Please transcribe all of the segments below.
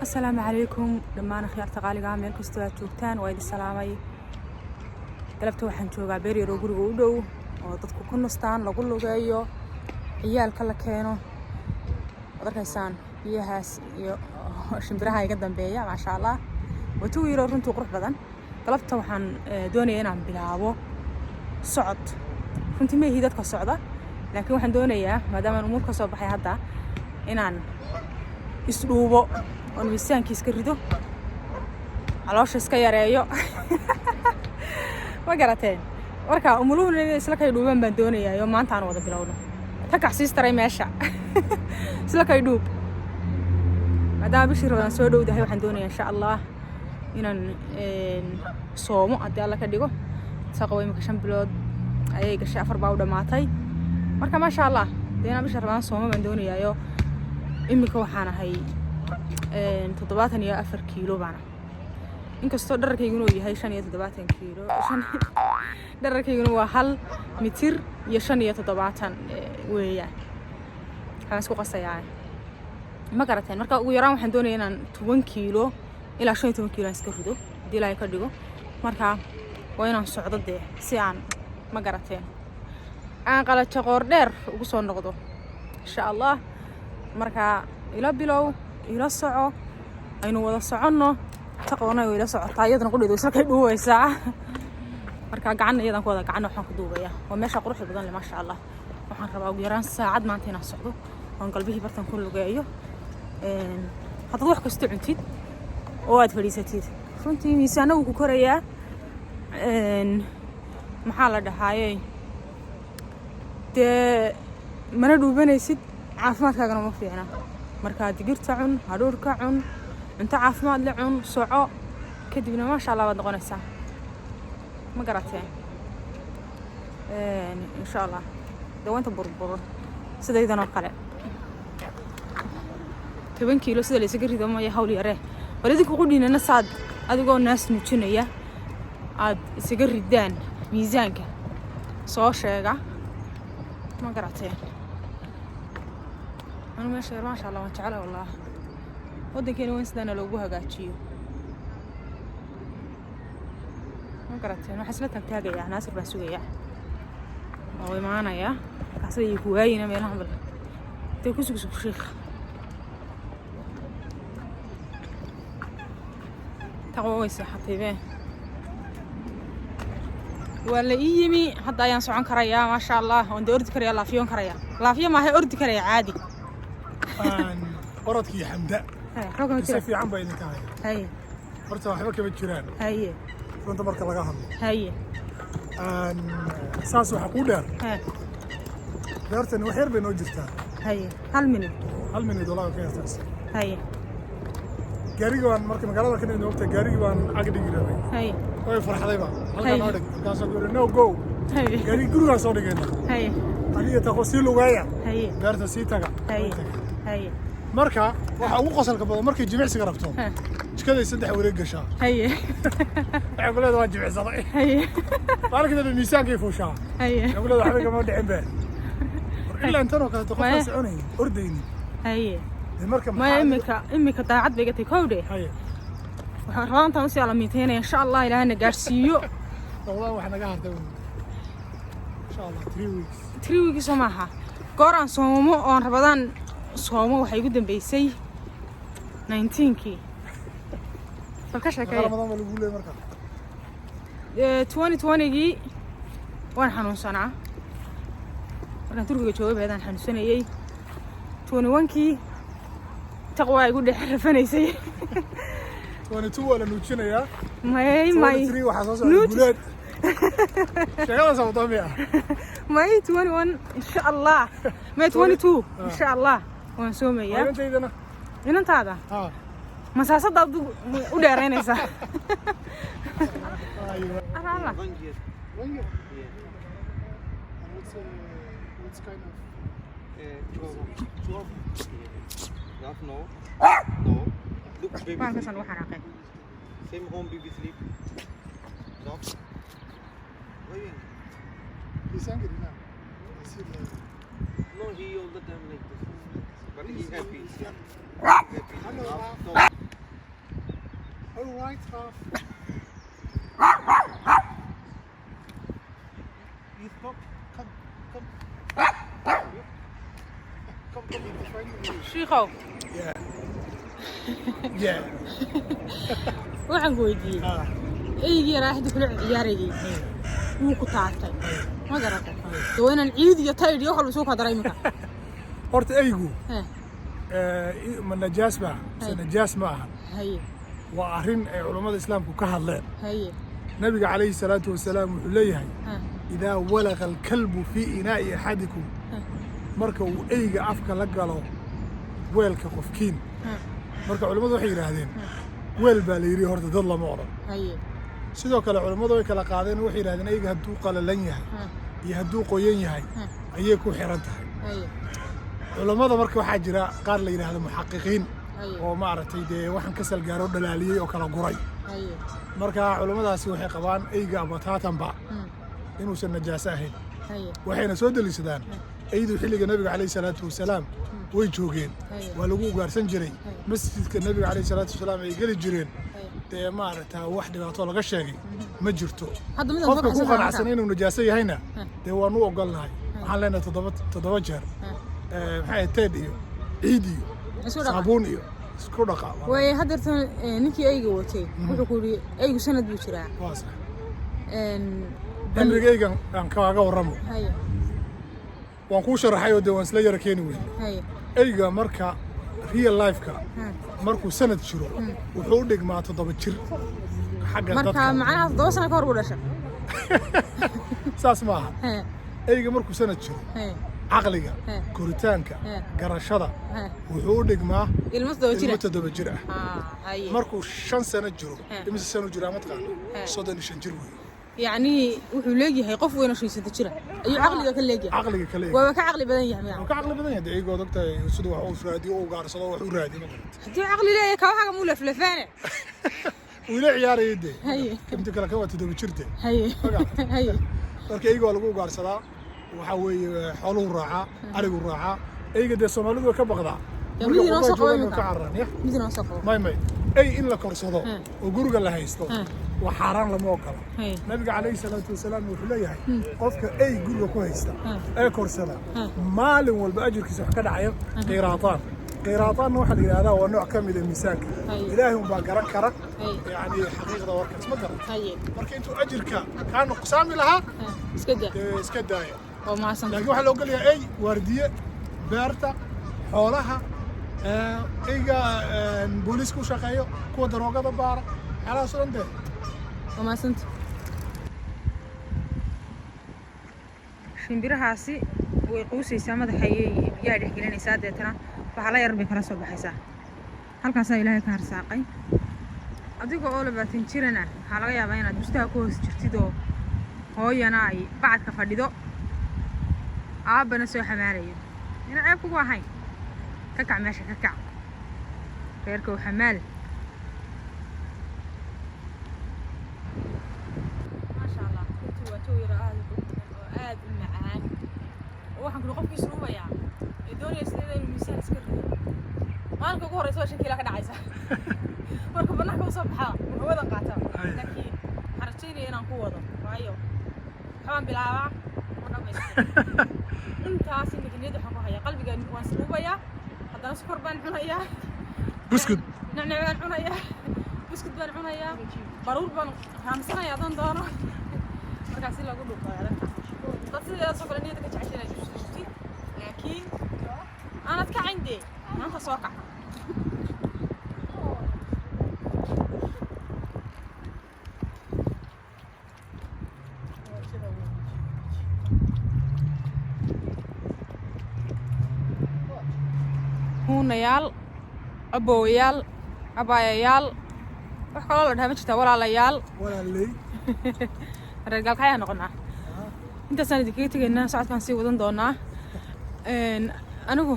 السلام عليكم دمان خيار تقاليقا meel kastoo aad joogtaan waa idin salaamay galabta waxaan joogaa beer yar oo guriga u dhow oo dadku ku nastaan lagu lugeeyo ciyaalka la keeno wadarkaysaan biyahaas iyo shimbiraha iga dambeeya maasha Allah watuu yiro runtii qurux badan galabta waxaan doonayaa inaan bilaabo socod runtii ma dadka socda laakiin waxaan doonayaa maadaama umur ka soo baxay hadda inaan isdhuubo oo miisaankiis ka rido caloosha iska yareeyo ma garateen marka umuluhuna isla kay dhuuban baan doonayaa maanta aan wada bilowno ta kacsiistaray meesha isla kay dhuub maadaama bishii Ramadaan soo dhowdahay waxaan doonayaa insha Allah inaan soomo haddii Alla ka dhigo saqo imika 5 bilood ayay gashay 4 baa u dhamaatay marka ma sha Allah deena bishii Ramadaan soomo baan doonayaa imika waxaan ahay 74 kiilo bana inkastoo dharkayguna uu yahay 75 kiilo dharkayguna waa 1 mitir iyo 75 weeyaan waxaan isku qasayaa ma garateen marka ugu yaraan waxaan doonayaa inaan 10 kiilo ilaa 15 kiilo iska rido hadii la ka dhigo marka waa inaan socdo si aan ma garateen aan qalato qoor dheer ugu soo noqdo insha Allah marka ila bilow ila soco aynu wada soconno taqoonay ila socotaa iyadana qudheedo isla kay dhuubaysaa marka gacan iyadan ku wada gacan waxaan ku duubaya waa meesha quruxda badan leh ma sha Allah waxaan rabaa ugu yaraan saacad maanta inaan socdo oo qalbihii bartan ku lugeeyo hadda wax kasta cuntid oo aad fadhiisatid runtii miisaanka uu ku korayaa maxaa la dhahaayay mana dhuubanaysid caafimaadkaagana ma fiicna marka digirta cun hadhuurka cun inta caafimaad la cun soco kadibna ma sha Allah waad noqonaysaa ma garateen insha Allah daawanta burbur sidaydan oo kale 10 kiilo sida la isaga rido ma hawl yare walidi ku qudinana saad adigoo naas nuujinaya aad isaga ridaan miisaanka soo sheega ma garateen أنا ما شاء الله ما شاء الله والله ودك أنا وين سدنا لو جوها قاتشيو ما قرأت أنا حسبتها تاجي يا ناس بسوية أو معنا يا حسب يكوهين ما يلهم بال تكوسك شيخ تقوي صحتي به ولا يمي حتى ينصح عن كريا ما شاء الله وندي أرد كريا لا فيون كريا لا فيون ما هي أرد كريا عادي قرضك يا حمداء في عم بين كاي هي برتا waxba kama jiraan هي runta marka laga hadlo هي saas waxa ku dheer deertan wax yar bay noo jirtaa هي hal minute dollar ka yartaas هي gaariga waan marka magaalada ka noogta gaariga waan ag dhigi rabay هي way farxaday ba halka noo dhig kaas oo no go هي gaariga guriga soo dhigayna هي aniga ta qosil lugaya هي beerta sii taga هي هي marka waxa ugu qosolka badan markay jimicsiga rabto jikada saddex wareeg gashaa هي waxa kale waa jimicsaday هي baalkada miisaankay fuushaa هي kale waxa kama dhicin baa illa inta oo kale qofka soconay ordayni هي marka ما imika daacad bay gatay kowde هي waxaan rabaa intaan si alamiiteena insha Allah ilaahna gaarsiiyo والله waxa naga hartay insha Allah 3 weeks maaha gooraan soomo oo Ramadaan soomo waxay ugu dambeysay 19kii falka shaqeeyo Ramadaan lagu leeyahay marka 2020gii waan xanuunsanaa markaan Turkiga joogay baadaan xanuunsanayay 21kii taqwa igu dhaxrafanaysay 22 wala nuujinaya may 23 waxa soo socda guleed شغالة صوتامية ماي 21 إن شاء الله ماي 22 إن شاء الله ونسومي يا أنت إذا أنت هذا مساسة ضد ودارين إيسا أيوة أنا What's kind of 12. No. Look, baby. ما كسر واحد عقل. Same home, baby sleep. Stop. He's angry now. No, he all the time like this. But he's happy. Happy. No. All right, you stop. Come. Come, it's right. shiikhow Yeah. waxaan ku weydiiyey eygii raaxda kula ciyaarayay wuu ku taatay ma garatay waa inaan ciid iyo taydh iyo wax walba soo kadaray iminka Horta eygu ma najaas ba mise najaas ma aha haye waa arrin ay culammada islaamku ka hadleen haye nabiga calayhi salaatu wasalaam wuxuu leeyahay idaa walaqa alkalbu fii inaa'i axadikum marka uu eyga afka la galo weelka qofkiin marka culammadu waxay yidhaahdeen weel baa la yidhi horta dad lama odhan haye sidoo kale culammadu way kala qaadeen waxay yidhahdeen eyga hadduu qalalan yahay iyo hadduu qoyan yahay ayay ku xiran tahay haye culammada marka waxaa jira qaar la yidhaahdo muxaqiqiin haye oo maaragtay dee waxaan ka salgaaro dhalaaliyey oo kala guray haye marka culammadaasi waxay qabaan eyga abataatanba inuusan najaaso ahayn haye waxayna soo deliishadaan eydu xilliga nabiga calayhi salaatu wasalaam way joogeen waa lagu ugaarsan jiray masjidka nabiga calayhi salaatu wasalaam ay geli jireen dee maaragtaa wax dhibaato laga sheegay ma jirto qofka ku qanacsan inuu najaaso yahayna dee waanu ogolnahay waxaan leenahay toddoba jeer maxay teed iyo ciid iyo saabuun iyo isku dhaqa way hadeertan ninkii eyga watay wuxuu ku yidhi eygu sanad buu jiraa waa sax cimriga eygan aan kaaga warramo haye waan kuu sharaxay oo dee waan isla yara keeni weyn haye eyga marka real lifeka markuu sanad jiro wuxuu u dhigmaa 7 jir xagga dadka marka macnaha 7 sano ka hor uu dhashay saas maaha eyga markuu sanad jiro caqliga koritaanka garashada wuxuu u dhigmaa ilmo 7 jir ah markuu 5 sano jiro imise sano jira ma taqaan 35 jir weey يعني wuxuu leeyahay qof weyn oo 5 jira ayuu caqliga ka leeyahay waa ka caqli badan yahay ka caqli badan yahay eyga dadka sidoo wax uu raadiyo oo gaarsado wax uu raadiyo hadii caqli leeyahay ka waxa mu laflafaane wila ciyaarayde inta kala ka wata 7 jirte haye marka eyga lagu gaarsadaa waxa weeye xooluhu raaca arigu raaca eyga de Soomaalidu ka baqdaa midina soo qabo ka carran midina soo qabo may ay in la korsado oo guriga la haysto وحرام لما وكلا النبي عليه الصلاة والسلام يقول لي هاي قفك أي جل كويسة أي كورسنا مال والبأجر كيسح كذا عيب قيراطان واحد هذا هو نوع كامل المساك إلههم باقرا كرا يعني حقيقة وركس ما قرأ مركنتو أجر كان قسام لها اسكدا وما سمع لكن واحد لو قال لي أي وردية بارتا حولها إيجا بوليسكو شقيو كو دروغة ببارة على صندوق وما سنت shimbirahaasi way quusaysaa madaxayay biyaa dhex gelinaysaa deetana waxa la yar bay kala soo baxaysaa halkaas ayaa ilaahay ka harsaaqay adiga oo 20 jirana waxa laga yaabaa inaad bustaha ku hoos jirtid oo hooyana ay bacadka fadhido aabana soo xamaarayo ina ceeb kugu ahayn ka kac meesha ka kac reerka uu xamaal waxaan ku qofkii suubaya ee doonaya sidee inuu miisaan iska rido maalinka ugu horeysa waa shakila ka dhacaysa marka banaanka u soo baxaa hawada qaata laakiin xarajaynaya inaan ku wado waayo waxaan bilaabaa oo dhamaystiran intaas inta niyada waxaan ku hayaa qalbiga waan suubaya haddana sukor baan cunayaa buskud nacnac baan cunayaa buskud baan cunayaa baruur baan raamsanayaa haddaan doono markaasi lagu dhuuqayo dad sidaas oo kale niyada ka jeceshanay لكن أنا أتكلم عندي ما أنت سواقع هون يال أبو يال أبايا يال وحكوا الله ده مشتا ولا ليال ولا لي رجال كيا نقولنا أنت سنة دقيقة الناس ساعات كان سيودون دونا anigu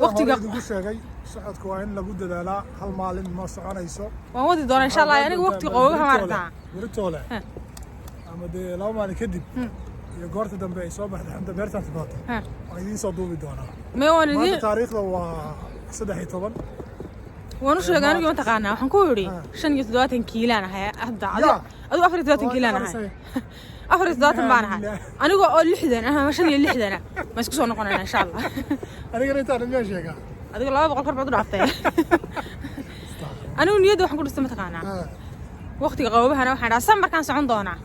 waqtiga ugu sheegay socodku waa in lagu dadaalaa hal maalin ma soconayso waan wadi doonaa insha Allah anigu waqti qowga maarta buritoole ama de laba maalin kadib iyo goorta dambe ay soo baxday xanta beerta timaado waan idin soo duubi doonaa ma waan idin taariikhda waa 13 وانا شو قاعد يوم تقانا وحن كوري شن يتدوات كيلان هاي هدا أدو أفرد دوات كيلان هاي أفرد دوات معنا أنا أقول لحدنا أنا مشان يلحدنا ما يسكسون قنانا إن شاء الله أنا قريت أنا ماشي كا أقول الله بقول كرب عضو عفية أنا ونيد وحن كل استمت قانا وقتي قوابها أنا وحنا سمر كان سعون دونا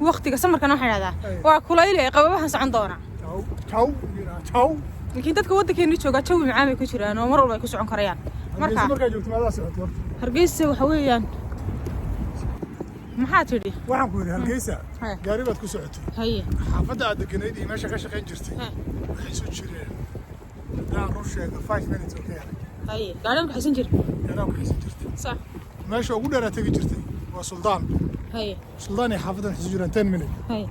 وقتي سمر كان وحنا هذا وكليلة قوابها سعون دونا تاو لكن dadka waddankeena jooga jawi macaan ay ku jiraan oo mar walba ay ku socon karayaan marka joogto meelaha socod Hargeysa waxa weeyaan maxaa tidhi waxaan ku yiri Hargeysa gaari baad ku socotay haye xaafadda aad deganeyd iyo meesha ka shaqeyn jirtay waxay soo jireen daa rusheega 5 minutes oo kale haye gaariga ka xasan jirtay sax meesha ugu dheeraad tagi jirtay waa Suldaan haye Suldaan iyo xaafaddan xasan jireen 10 minutes haye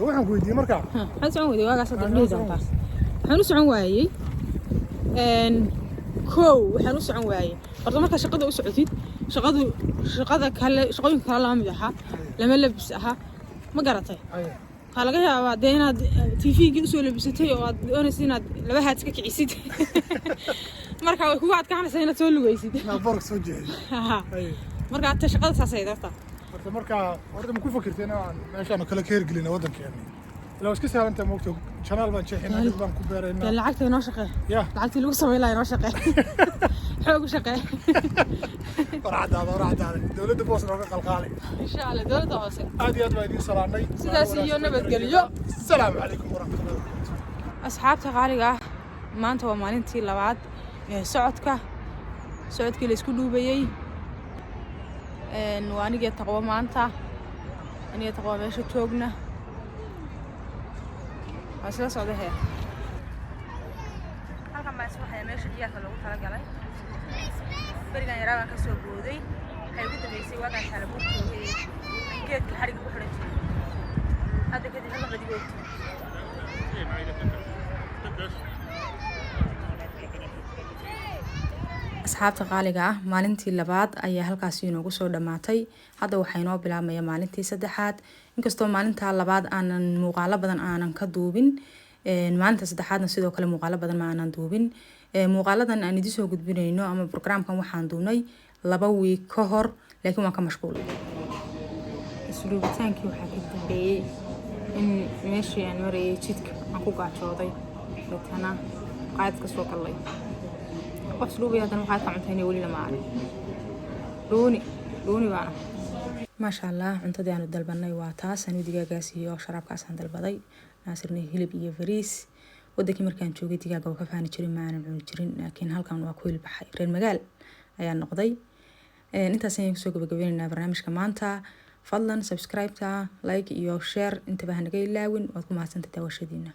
waxaan ku weydiiyay markaa waxaan soo weydiiyay waagaas hadda doontaa waxaan u socon waayay كو وحنو سعون واي برضو مركز شقده وسعوديد شقده كله شقوين كله لهم يدها لما لبسها ما قرأتي هلا جاي بعدين تي في جلسة لبستي وأنا سينا لبها تكك عيسيد مركز هو عاد كان سينا تقول له عيسيد لا برك سجى مركز عاد شقده ساسيد أصلا مركز ورد مكون فكرت أنا ماشي أنا كلا كير قلنا ودنك يعني لو اسكسها أنت موقتك شنال بنشحنها جذبان كبيرين لعقت يناشقه لعقت اللي وصل لا يناشقه حوق شقه ورعد هذا دولة بوس روح قلقالي إن شاء الله دولة بوس عادي أدوي صلاني سياسيون نبتقليو السلام عليكم ورحمة الله وبركاته أصحاب تقاليقه ما أنت ومالنتي لبعض سعودك اللي يسكنوا بيي وأنا جت تقوى ما أنت أنا تقوى ماشي توجنا أصلا صعدها halkan baa iswaxay meesha ciyaarka lagu tala galay barigan yaraan ka soo booday waxay ugu dambeysay waagan kala buurtooday geedka xariga ku xiran jiray hadda kadib hal qadigood asxaabta qaaliga ah maalintii labaad ayaa halkaas inoogu soo dhamaatay hadda waxay noo bilaabmaya maalintii saddexaad inkastoo maalinta labaad aanan muuqaalo badan aanan ka duubin maalinta saddexaadna sidoo kale muuqaalo badan ma aanan duubin muuqaaladan aan idin soo gudbinayno ama programkan waxaan duubnay 2 week ka hor laakiin waan ka mashquulay isluubitaankii waxaa ka dambeeyay in meeshii aan marayay jidka aan ku gaajooday dadkana qaad ka soo galay wax isluubay haddana waxaad ka cuntaynay weli lama arag dhuuni baana maasha allah cuntadii aanu dalbanay waa taas anu digaagaas iyo sharaabkaasaan dalbaday naasirna hilib iyo bariis wadankii markaan joogay digaaga waa ka faani jirin ma aanan cuni jirin laakiin halkan waa ku hilbaxay reer magaal ayaa noqday intaas ayaan kusoo gabagabaynaynaa barnaamijka maanta fadlan subscribe-ta like iyo share intaba hanaga ilaawin waad ku mahadsantahay daawashadiina